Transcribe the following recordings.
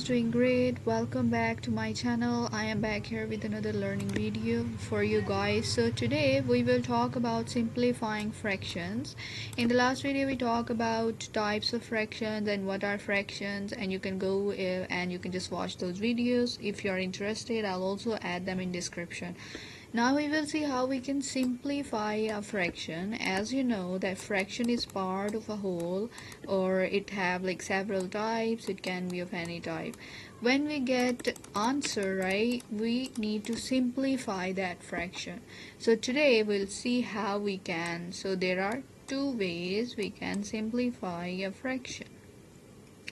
guys, doing great. Welcome back to my channel. I am back here with another learning video for you guys. So today we will talk about simplifying fractions. In the last video we talked about types of fractions and what are fractions, and you can go and you can just watch those videos. If you are interested, I'll also add them in description. Now we will see how we can simplify a fraction. As you know that fraction is part of a whole, or it have like several types. It can be of any type. When we get answer, right, we need to simplify that fraction. So today we'll see how we can. So there are two ways we can simplify a fraction.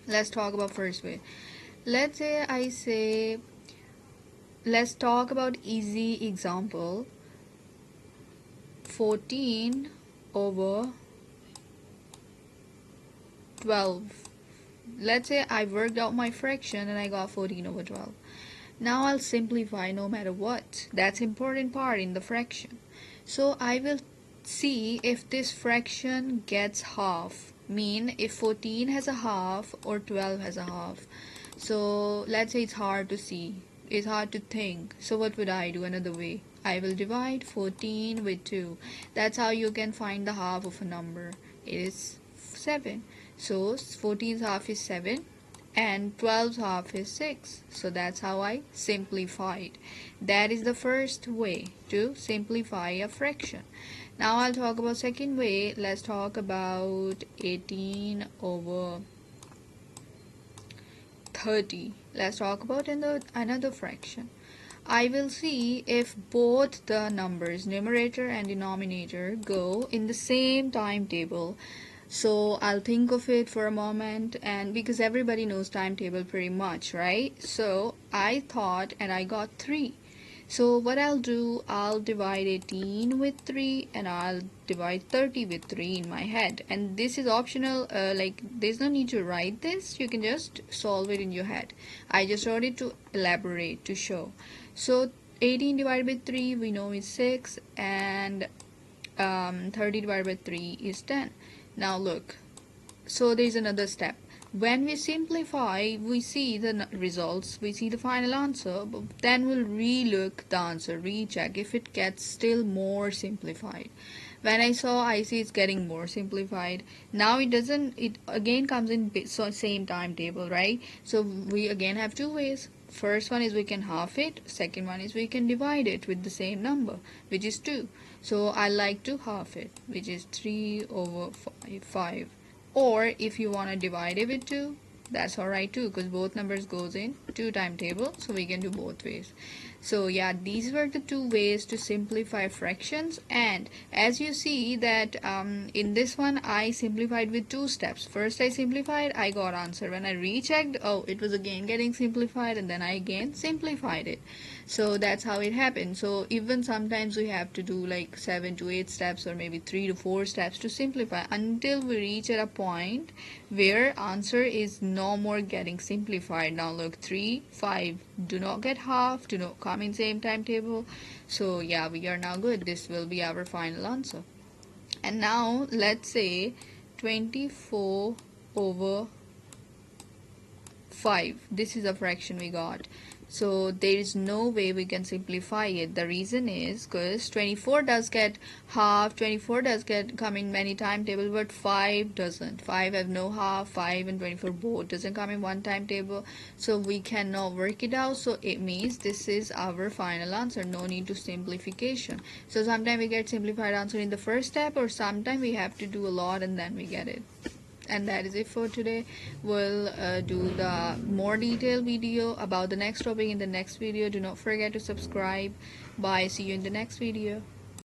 Let's talk about first way. Let's talk about easy example. 14 over 12. Let's say I worked out my fraction and I got 14 over 12. Now I'll simplify no matter what. That's important part in the fraction. So I will see if this fraction gets half. Mean if 14 has a half or 12 has a half. So let's say it's hard to see. It's hard to think. So what would I do another way? I will divide 14 with 2. That's how you can find the half of a number. It is 7. So 14's half is 7 and 12's half is 6. So that's how I simplified. That is the first way to simplify a fraction. Now I'll talk about second way. Let's talk about 18 over 30. Let's talk about another fraction. I will see if both the numbers, numerator and denominator, go in the same timetable. So I'll think of it for a moment, and because everybody knows timetable pretty much, right? So I thought and I got 3. So what I'll do, I'll divide 18 with 3 and I'll divide 30 with 3 in my head. And this is optional, like there's no need to write this. You can just solve it in your head. I just wrote it to elaborate, to show. So 18 divided by 3 we know is 6, and 30 divided by 3 is 10. Now look, so there's another step. When we simplify, we see the results, we see the final answer, but then we'll relook the answer, recheck if it gets still more simplified. When I see it's getting more simplified. Now it doesn't, it again comes in same timetable, right? So we again have two ways. First one is we can half it, second one is we can divide it with the same number, which is 2. So I like to half it, which is 3 over 5. Or if you want to divide it with 2, that's alright too, because both numbers goes in 2 timetable, so we can do both ways. So yeah, these were the two ways to simplify fractions. And as you see that in this one I simplified with 2 steps. First I simplified, I got answer. When I rechecked, oh, it was again getting simplified, and then I again simplified it. So that's how it happened. So even sometimes we have to do like 7 to 8 steps, or maybe 3 to 4 steps to simplify, until we reach at a point where answer is no more getting simplified. Now look, 3, 5 do not get half, do not come in same timetable. So yeah, we are now good. This will be our final answer. And now let's say 24 over 5. This is a fraction we got. So there is no way we can simplify it. The reason is because 24 does get half, 24 does get come in many timetable, but 5 doesn't. 5 have no half. 5 and 24 both doesn't come in one timetable. So we cannot work it out. So it means this is our final answer. No need to simplification. So sometimes we get simplified answer in the first step, or sometimes we have to do a lot and then we get it. And that is it for today. We'll do the more detailed video about the next topic in the next video. Do not forget to subscribe. Bye, see you in the next video.